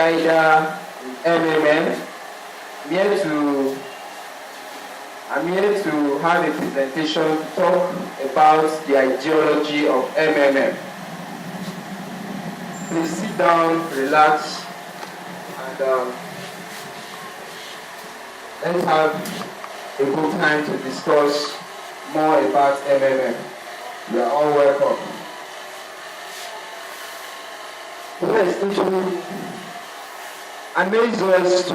Niger MMM. I'm here to have a presentation to talk about the ideology of MMM. Please sit down, relax, and let's have a good time to discuss more about MMM. You are all welcome. First issue amazes us to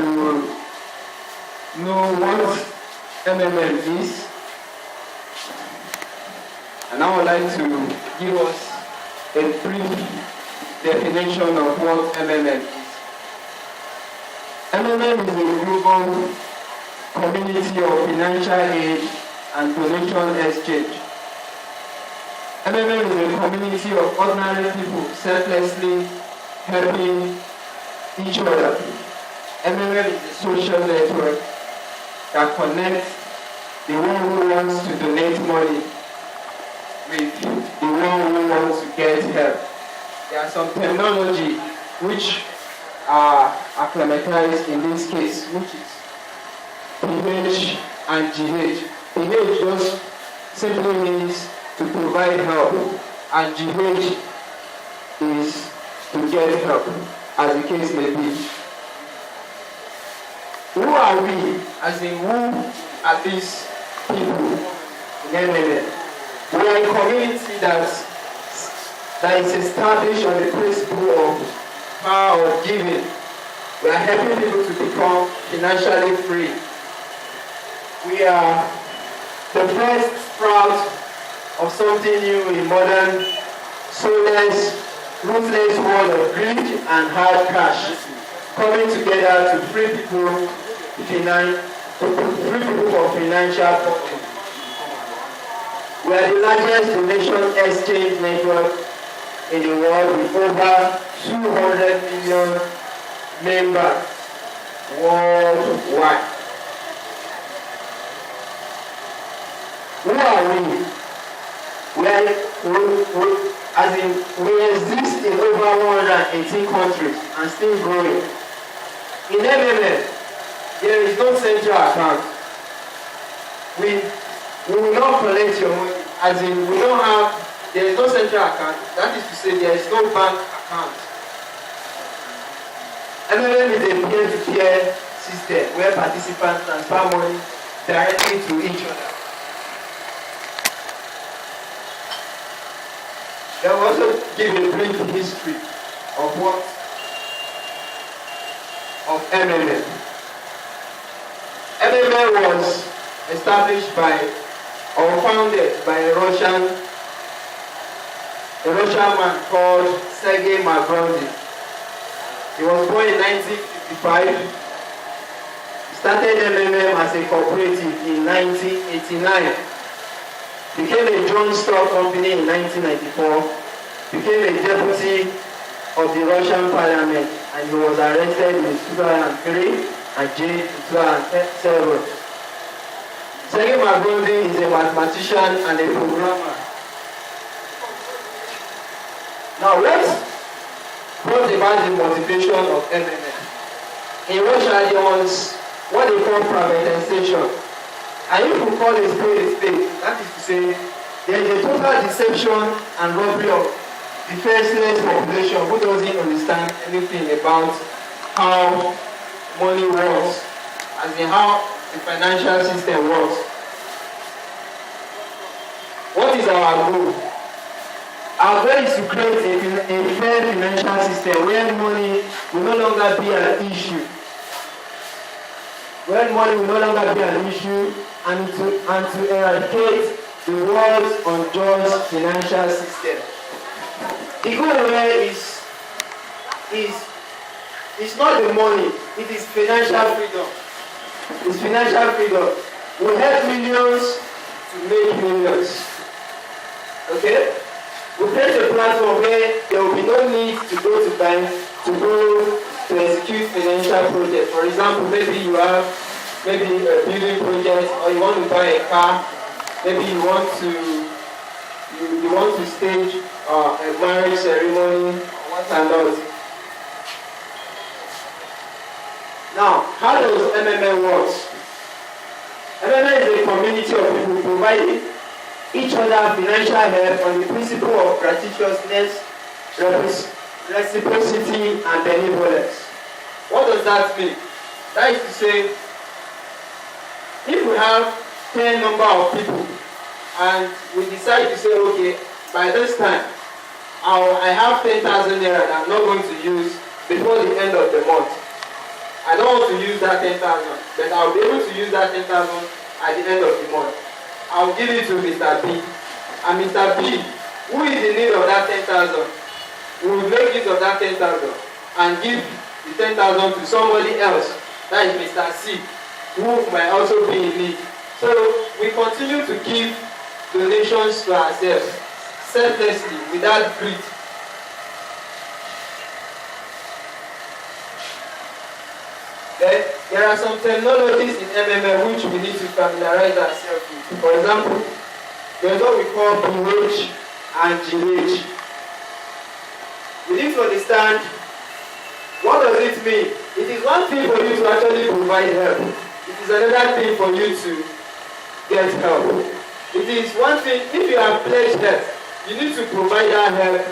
know what MMM is, and I would like to give us a brief definition of what MMM is. MMM is a global community of financial aid and donation exchange. MMM is a community of ordinary people selflessly helping each other. MMM is a social network that connects the one who wants to donate money with the one who wants to get help. There are some terminology which are acclimatized in this case, which is PH and GH. PH just simply means to provide help, and GH is to get help, as the case may be. Who are we? As in, who are these people in MMM? We are a community that is established on the principle of power of giving. We are helping people to become financially free. We are the first sprout of something new in modern, soulless, ruthless world of greed and hard cash, coming together to free people for financial profit. We are the largest donation exchange network in the world with over 200 million members worldwide. Who are we? We exist in over 118 countries and still growing. In MMM, there is no central account. We will not collect your money, as in there is no central account. That is to say, there is no bank account. MMM is a peer-to-peer system where participants transfer money directly to each other. I will also give a brief history of MMM. MMM was established or founded by a Russian man called Sergei Magrondi. He was born in 1955. He started MMM as a cooperative in 1989. Became a joint stock company in 1994, became a deputy of the Russian parliament, and he was arrested in 2003 and jailed in 2007. Sergei Magrondi is a mathematician and a programmer. Now let's talk about the motivation of MMM. In Russia, there was what they call privatization. And if we call a spade, that is to say, there is a total deception and robbery of the defenseless population who doesn't understand anything about how money works, as in how the financial system works. What is our goal? Our goal is to create a fair financial system where money will no longer be an issue. Where money will no longer be an issue, and to eradicate the world's unjust financial system. The goal here is not the money, it is financial freedom. It's financial freedom. We help millions to make millions. Okay? We create a platform where there will be no need to go to bank to execute financial projects. For example, maybe you have a building project, or you want to buy a car, maybe you want to stage a marriage ceremony, or what and all. Now, how does MMM work? MMM is a community of people providing each other financial help on the principle of gratuitousness, reciprocity, and benevolence. What does that mean? That is to say, if we have 10 number of people and we decide to say, okay, by this time, I have 10,000 naira that I'm not going to use before the end of the month. I don't want to use that 10,000, but I'll be able to use that 10,000 at the end of the month. I'll give it to Mr. B. And Mr. B, who is in need of that 10,000, will make use of that 10,000 and give the 10,000 to somebody else, that is Mr. C, who might also be in need. So we continue to give donations to ourselves, selflessly, without greed. Then there are some terminologies in MMM which we need to familiarize ourselves with. For example, there is what we call BH and GH. We need to understand, what does it mean? It is one thing for you to actually provide help. It is another thing for you to get help. It is one thing, if you have pledged help, you need to provide that help,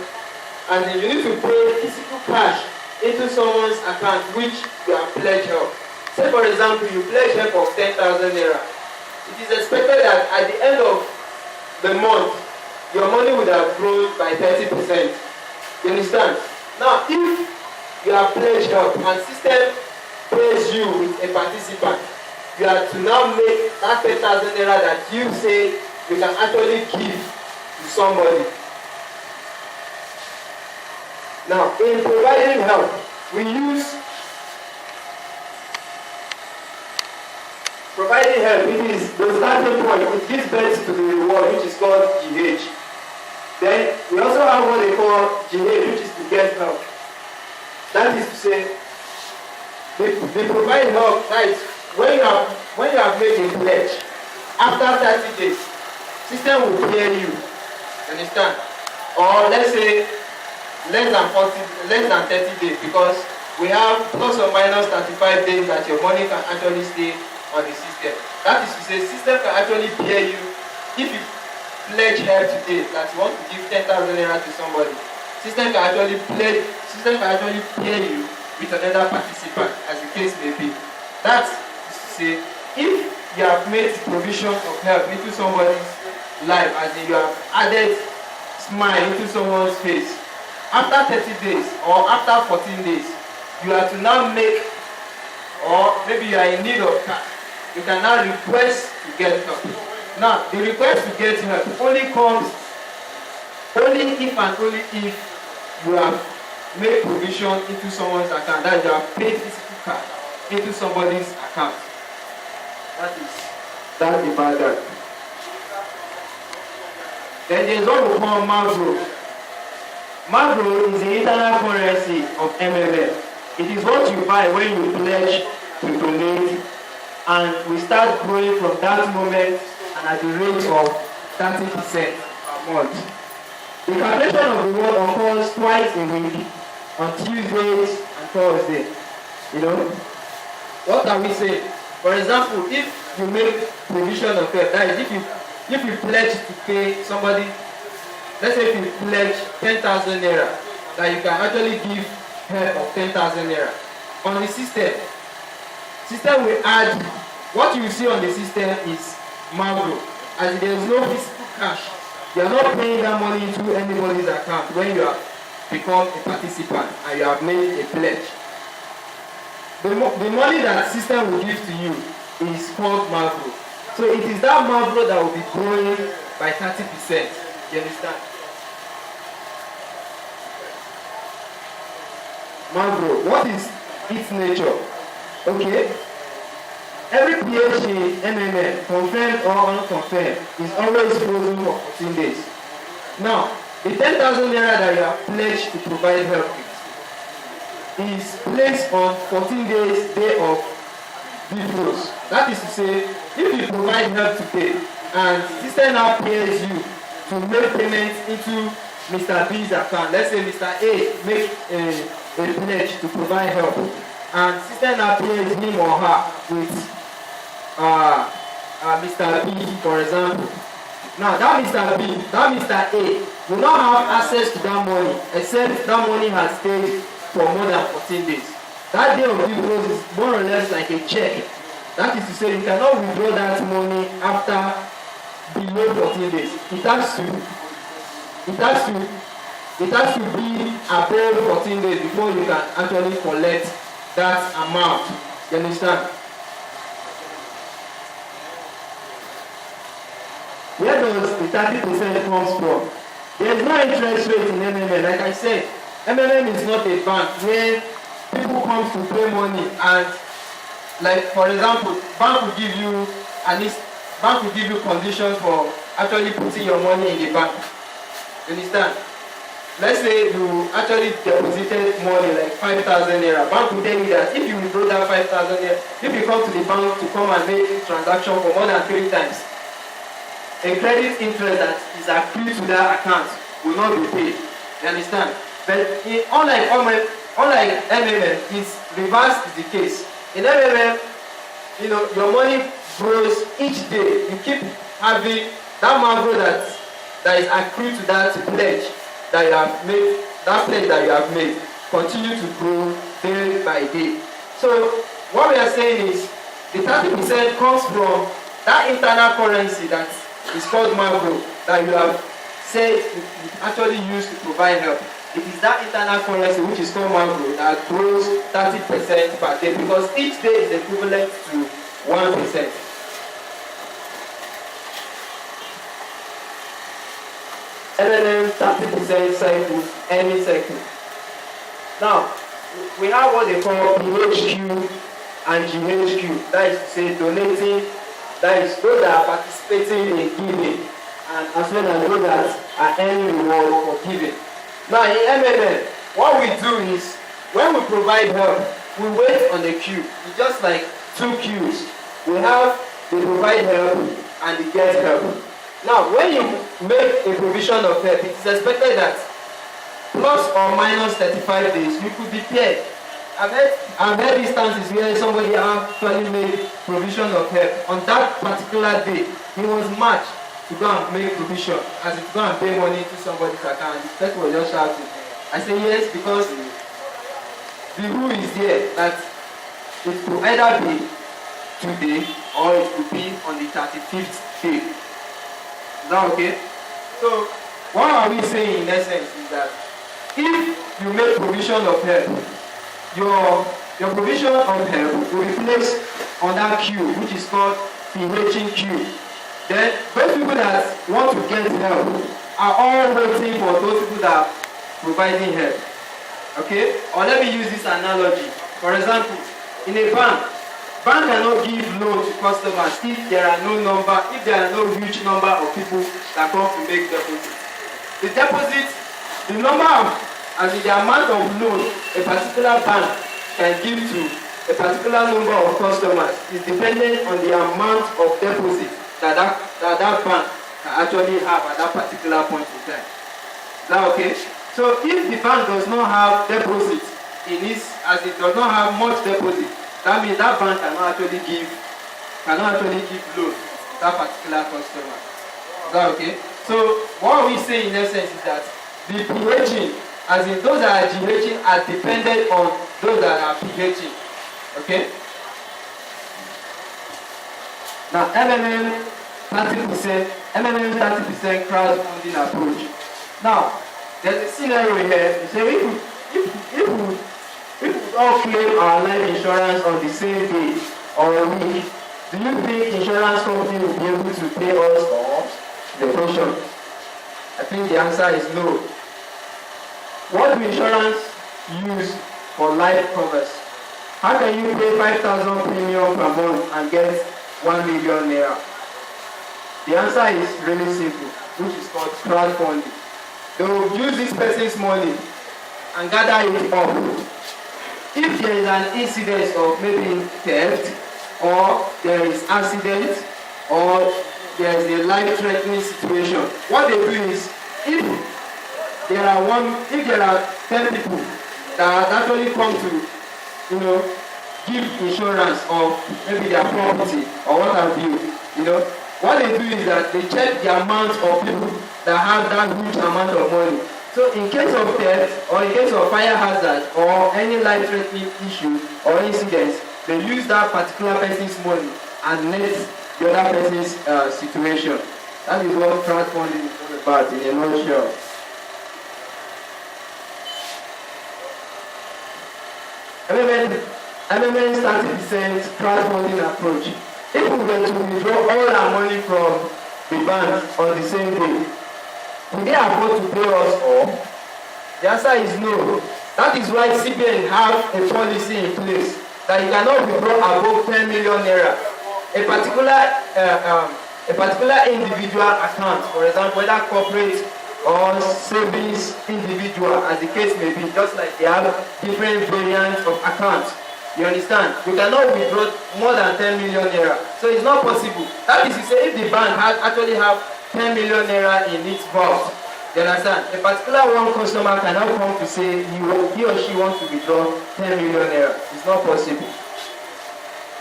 and you need to pay physical cash into someone's account which you have pledged help. Say for example, you pledge help of 10,000 naira. It is expected that at the end of the month, your money would have grown by 30%. You understand? Now, if you have pledged help and system pays you with a participant, you have to now make that 10,000 naira that you say you can actually give to somebody. Now, in providing help, we use providing help. It is the starting point. It gives birth to the reward, which is called GH. Then we also have what they call GH, which is to get help. That is to say, they provide help. That is when you have made a pledge. After 30 days, system will clear you. Understand? Or let's say less than 30 days, because we have plus or minus 35 days that your money can actually stay on the system. That is to say, system can actually pay you if you pledge help today that you want to give 10,000 naira to somebody. System can actually pay you with another participant, as the case may be. That is to say, if you have made provision of help into somebody's life, as in you have added smile into someone's face, after 30 days or after 14 days, you have to now make, or maybe you are in need of cash, you can now request to get help. Now, the request to get help only comes if and only if you have made provision into someone's account, that you have paid physical cash into somebody's account. That is about that. Then there is what we call macro. Macro is the internal currency of MMM. It is what you buy when you pledge to donate, and we start growing from that moment and at the rate of 30% per month. The calculation of the reward occurs twice a week, on Tuesdays and Thursdays. You know? What can we say? For example, if you make provision of help, that is if you pledge to pay somebody, let's say if you pledge 10,000 naira, that you can actually give help of 10,000 naira. On the system will add, what you see on the system is macro, as there is no physical cash. You are not paying that money into anybody's account when you have become a participant and you have made a pledge. The money that system will give to you is called macro. So it is that macro that will be growing by 30%. You understand? Macro, what is its nature? Okay. Every PH in MMM, confirmed or unconfirmed, is always frozen for 14 days. Now, the 10,000 naira that you have pledged to provide help with is placed on 14 days day of defrost. That is to say, if you provide help today and system now pays you to make payments into Mr. B's account, let's say Mr. A make a pledge to provide help, and system now pays him or her with Mr. B, for example. Now that Mr. B, that Mr. A will not have access to that money except that money has stayed for more than 14 days. That day of withdrawal is more or less like a check. That is to say, you cannot withdraw that money after below 14 days. It has to be above 14 days before you can actually collect that amount. You understand? Where does the 30% comes from? There is no interest rate in MMM. Like I said, MMM is not a bank where people come to pay money and, like for example, bank will give you conditions for actually putting your money in the bank. You understand? Let's say you actually deposited money like 5,000 naira. Bank will tell you that if you withdraw that 5,000 naira, if you come to the bank to come and make a transaction for more than 3 times, a credit interest that is accrued to that account will not be paid. You understand? But unlike MMM, it's reverse is the case. In MMM, your money grows each day. You keep having that marvel that is accrued to that pledge that you have made, continue to grow day by day. So what we are saying is the 30% comes from that internal currency that is called marvel that you have said you actually use to provide help. It is that internal currency which is called marvel that grows 30% per day because each day is equivalent to 1%. MMM 30% cycle, any cycle. Now, we have what they call PHQ and GHQ. That is to say, donating, that is those that are participating in giving, and as well as those that are earning reward for giving. Now, in MMM, what we do is, when we provide help, we wait on the queue. It's just like 2 queues. We have the provide help and the get help. Now, when you make a provision of help, it is expected that plus or minus 35 days, you could be paid. I've heard instances where somebody actually made provision of help. On that particular day, he was matched to go and make provision, as if to go and pay money to somebody's account. The person was just shouting. I say yes, because the rule is there that it could either be today or it could be on the 35th day. Is that okay? So, what are we saying in essence is that if you make provision of help, your provision of help will be placed on that queue, which is called PHing queue. Then, those people that want to get help are all waiting for those people that are providing help. Okay? Or let me use this analogy. For example, in a bank cannot give loan to customers if there are no huge number of people that come to make deposits. The number of, the amount of loan a particular bank can give to a particular number of customers is dependent on the amount of deposit that bank can actually have at that particular point in time. Is that okay? So if the bank does not have deposit in its, as it does not have much deposit, that means that bank cannot actually give loan to that particular customer. Is that okay? So what we say in essence is that the PHing, as in those that are GHing, are dependent on those that are PHing. Okay? Now MMM 30% crowdfunding approach. Now there's a scenario here. You say if we all claim our life insurance on the same day or a week, do you think insurance company will be able to pay us or the portion? I think the answer is no. What do insurance use for life covers? How can you pay 5,000 premium per month and get 1 million naira? The answer is really simple, which is called crowdfunding. They will use this person's money and gather it up. If there is an incident of maybe theft, or there is accident, or there is a life-threatening situation, what they do is, if there are 10 people that actually come to you know, give insurance of maybe their property or what have you. You know, what they do is that they check the amount of people that have that huge amount of money. So in case of death or in case of fire hazard or any life-threatening issue or incidents, they use that particular person's money and net the other person's situation. That is what crowdfunding is all about in a nutshell. MMN's 30% crowdfunding approach. If we were to withdraw all our money from the bank on the same day, will they afford to pay us all? The answer is no. That is why CBN have a policy in place that you cannot withdraw above 10 million naira. A particular individual account, for example, whether corporate or savings individual, as the case may be, just like they have different variants of accounts. You understand? You cannot withdraw more than 10 million naira. So it's not possible. That is to say, if the bank actually have 10 million naira in its vault, you understand? A particular one customer cannot come to say he or she wants to withdraw 10 million naira. It's not possible.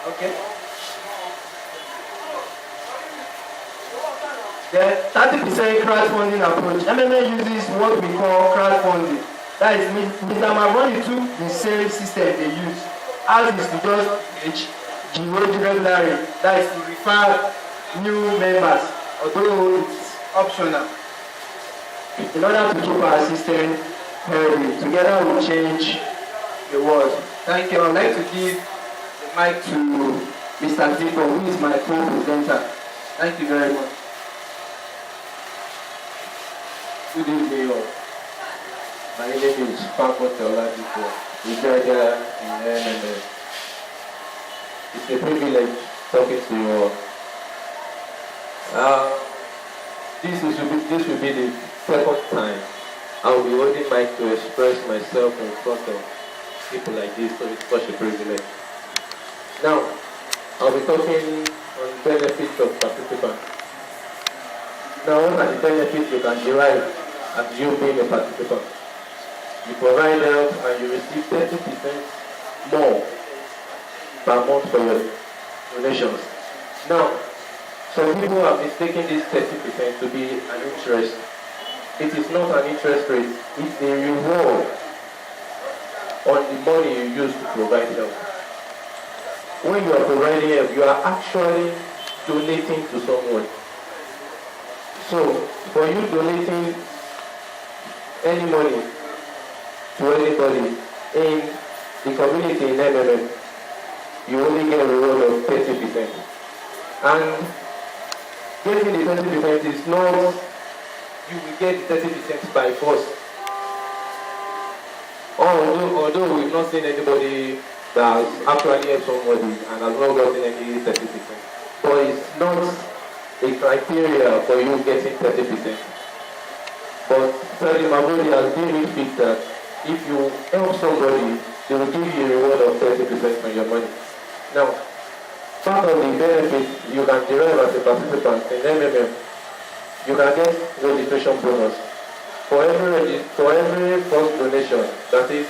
Okay? The 30% crowdfunding approach. MMN uses what we call crowdfunding. That is, Mr. Mavoni took the same system they use. Ours is to just GOG regularly. That is to refer new members, although it's optional. In order to keep our system healthy, together we'll change the world. Thank you. I'd like to give the mic to Mr. Tiko, who is my co-presenter. Thank you very much. Good evening, all. My name is Paco Teoladipo, Brigadier in MMN. It's a privilege talking to you all. This will be the second time I will be holding mic to express myself in front of people like this, so it's such a privilege. Now, I'll be talking on benefits of participants. Now, what are the benefits you can derive as you being a participant? You provide help and you receive 30% more per month for your donations. Now, some people have mistaken this 30% to be an interest. It is not an interest rate, it's a reward on the money you use to provide help. When you are providing help, you are actually donating to someone. So, for you donating any money to anybody in the community in MMN, you only get a reward of 30%. And getting the 30% is not, you will get 30% by force. Although we've not seen anybody that has actually helped somebody and has not gotten any 30%. But it's not a criteria for you getting 30%. But Sir Mabodi has been it fit that if you help somebody, they will give you a reward of 30% on your money. Now, part of the benefits you can derive as a participant in MMM, you can get registration bonus. For every first donation, that is,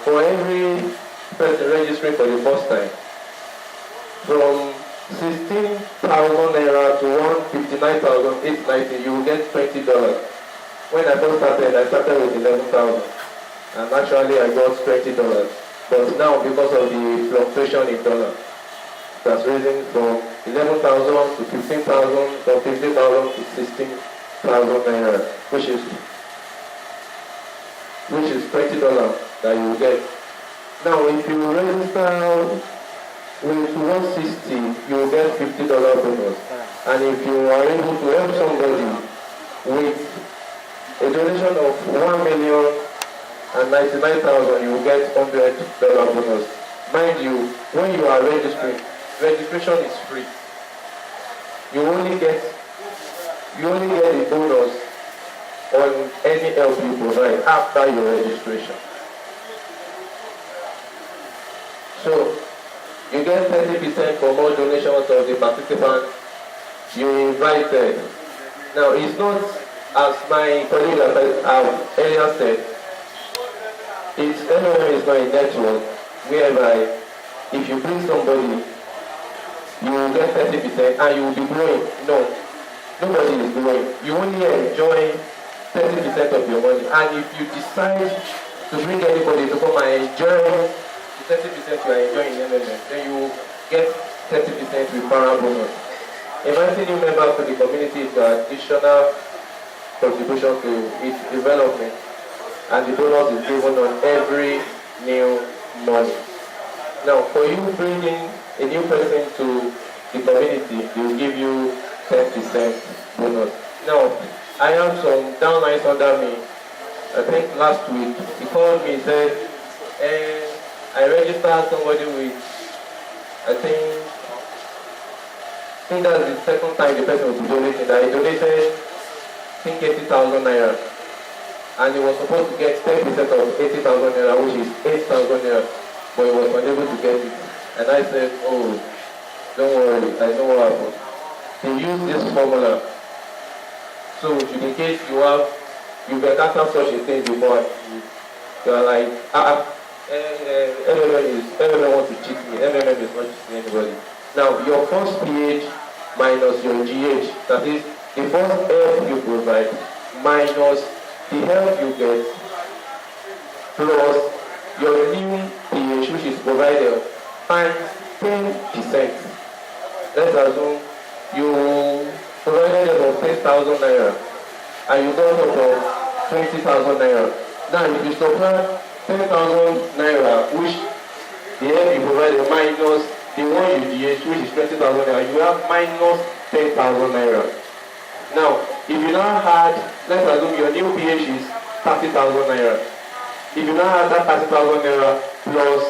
for every person registering for the first time, from 16,000 naira to 159,890, you will get $20. When I first started, I started with 11,000, and actually I got $20. But now, because of the fluctuation in dollar, that's risen from 11,000 to 15,000, from 15,000 to 16,000 naira, which is $20 that you will get. Now, if you register with 160, you will get $50 bonus. And if you are able to help somebody with a donation of 1,099,000, you will get $100 bonus. Mind you, when you are registering, registration is free. You only get a bonus on any help you provide after your registration. So you get 30% for more donations of the participants you invited. Now it's not, as my colleague have earlier said, MMM is not a network. whereby if you bring somebody, you will get 30% and you will be growing. No, nobody is growing. You only enjoy 30% of your money. And if you decide to bring anybody to come and enjoy the 30% you are enjoying in MMM, then you will get 30% referral bonus. Inviting new members to the community is an additional contribution to its development, and the bonus is given on every new money. Now, for you bringing a new person to the community, they will give you 10% bonus. Now, I have some downlines under me. I think last week, he called me and said, I registered somebody with, I think that's the second time the person will be donating. That he donated, I think 80,000 naira. And he was supposed to get 10% of 80,000 naira, which is 8,000 naira, but he was unable to get it. And I said, oh, don't worry, I know what happened. He used this formula. So in case you've encountered such a thing before, you are like, MMM wants to cheat me. MMM is not cheating anybody. Now, your first pH minus your GH, that is, the first help you provide minus the help you get, plus your new pH, which is provided, times 10%. Let's assume you provided about 10,000 naira and you got about 20,000 naira. Now, if you subtract 10,000 naira, which the help you provided minus the one you GH, which is 20,000 naira, you have minus 10,000 naira. Now, if you now had, let's assume your new pH is 30,000 naira. If you now have that 30,000 naira plus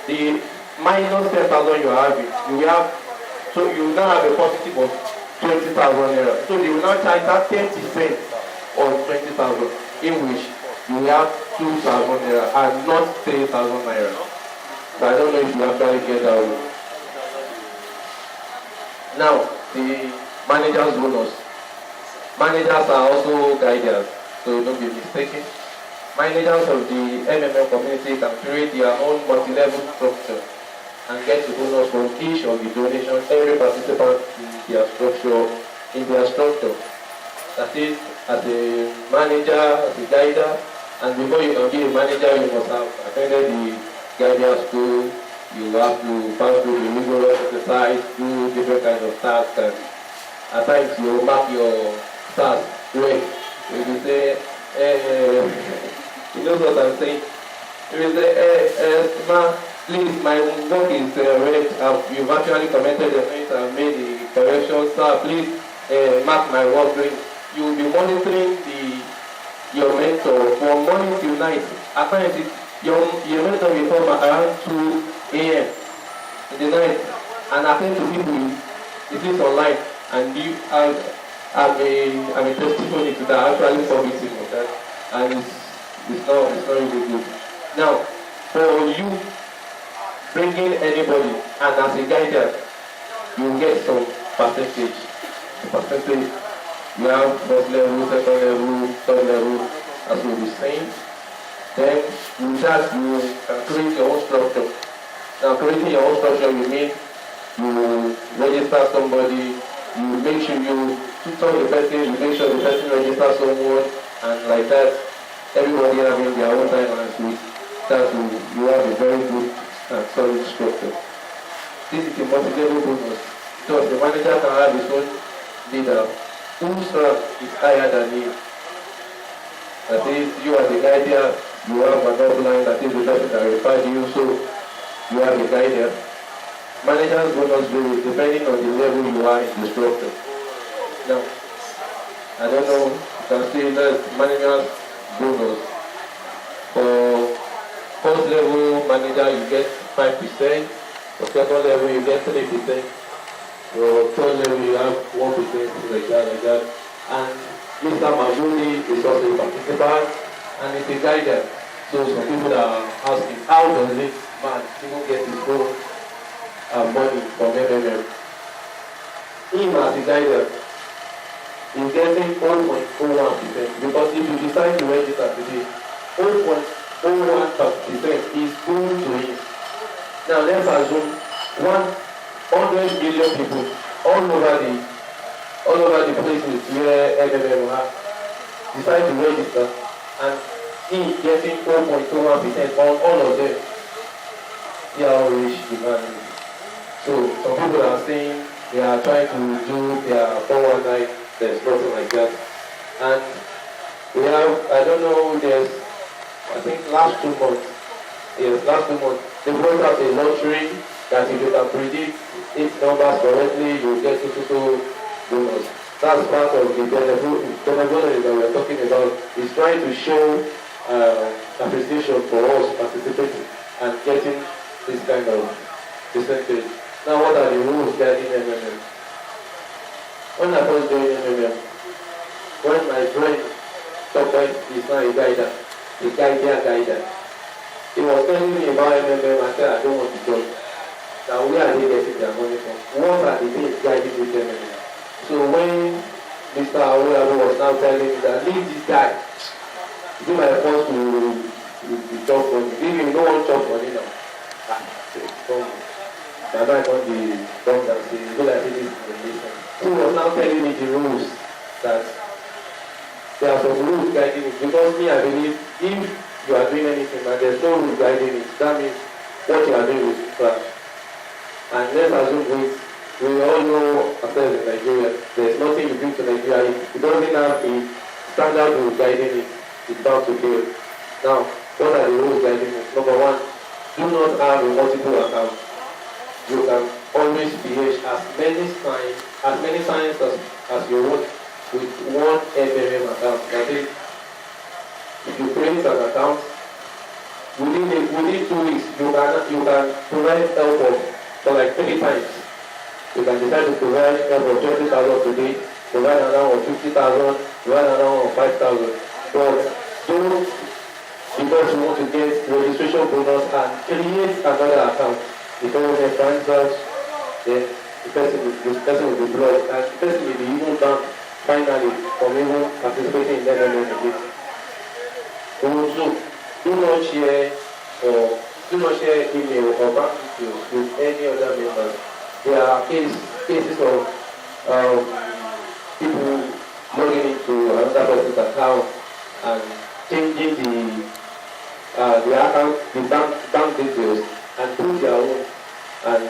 the minus 10,000 you are having, you will have, so you now have a positive of 20,000 naira. So you will now charge that 10% on 20,000, in which you will have 2,000 naira and not 3,000 naira. So I don't know if you actually get that one. Now, the manager's bonus. Managers are also guiders, so don't be mistaken. Managers of the MMM community can create their own multi-level structure and get the bonus from each of the donations every participant in their structure. That is, as a manager, as a guider, and before you can be a manager, you must have attended the guidance school. You have to pass through the rigorous exercise, do different kinds of tasks, and at times you mark your tasks red. If you say, you know what I'm saying? If you say, ma, please, my work is red. You've actually commented on it and made the correction. Sir, please mark my work green. You will be monitoring your mentor from morning till night. At times, your mentor will come around 2 a.m. in the night and attend to people. It is online, and you I'm a testimony to that. Actually, servicing of that, and it's not really good. Now, for you bringing anybody, and as a guider, you get some percentage. Percentage. You have first level, second level, third level, as we'll be saying. Then with that you can create your own structure. Now, creating your own structure, you mean you register somebody, you make sure you tutor the person, you make sure the person registers someone, and like that, everybody having their own time and suite. That you have a very good and solid structure. This is a multi-level bonus. So the manager can have his own leader whose rank is higher than him. That is, you are the guardian, you have an upline, that is the person that referred you, so you have a guardian. Manager's bonus varies depending on the level you are in the structure. Now, I don't know, you can see that manager's bonus. For first level manager, you get 5%. For second level, you get 3%. For third level, you have 1%, like that. And Mr. Mabuli is also a participant and it's a guider. So some people that are asking, how does this man even get his own money from MMM? Him as a guider is getting 0.01%, because if you decide to register today, 0.01% is going to him. Now let's assume 100 million people all over the places where MMM have decide to register, and he getting 4.21% on all of them. See how rich the man is. So some people are saying they are trying to do their 419. There's nothing like that. And we have, I don't know, I think last 2 months, they brought out a lottery that if you can predict its numbers correctly, you get to bonus. That's part of the benefit that we're talking about. Is trying to show appreciation for us participating and getting this kind of percentage. Now, what are the rules guiding MMM? When I first joined MMM, when my friend is now a guider, he was telling me about MMM. I said, I don't want to join. Now, where are they getting their money from? What are the things guiding this MMM? So when Mr. Awolabi was now telling me that, leave this guy, do my response to chop money. If you don't want chop money now, my mind on the dumb and say, you like this is the nation. So he was now telling me the rules, that there are some rules guiding it. Because me, I believe, if you are doing anything and there's no rules guiding it, that means what you are doing is trash. And let's assume we all know ourselves in Nigeria, there's nothing you bring to Nigeria. If it doesn't have a standard rule guiding it, it's bound to fail. Now, what are the rules guiding it? Number one, do not have a multiple account. You can always behave as many times as you want with one MMM account. That is, if you create an account, within 2 weeks, you can provide help for like 3 times. You can decide to provide help of 20,000 today, provide another of 50,000, provide another of 5,000. But don't, because you want to get registration bonus and create another account. Because they finds out, then the person will be blocked, and the person will be even banned finally from even participating in that again. Also, do not share email or bank details with any other members. There are cases of people logging into another person's account and changing the account, the bank details, and put their own and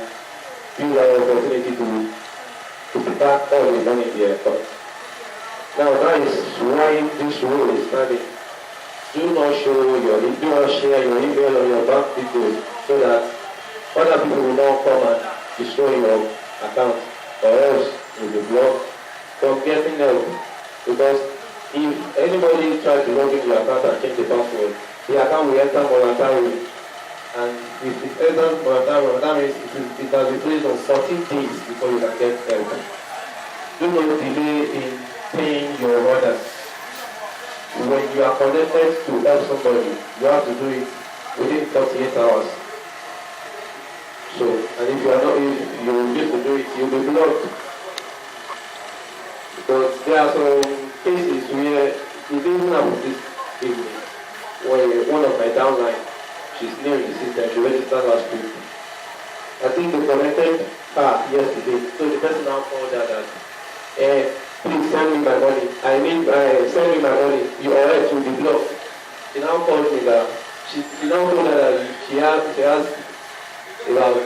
use our opportunity to back all the money in their account. Now that is why this rule is standing. Do not share your email or your bank details so that other people will not come and destroy your account, or else you'll be blocked from getting help. Because if anybody tries to log in your account and change the password, the account will enter voluntarily. And if it enters voluntarily, that means it has been placed on 14 days before you can get help. Do not delay in paying your orders. When you are connected to help somebody, you have to do it within 48 hours. So, and if you are not, if you refuse to do it, you'll be blocked. Because there are some cases where it even happened this evening, where one of my downline, she's new in the system, she registered last week. I think they connected her yesterday, so the person now called her that, please send me my money. Send me my money. You are right to be blocked. She now called me that she now told her that she has about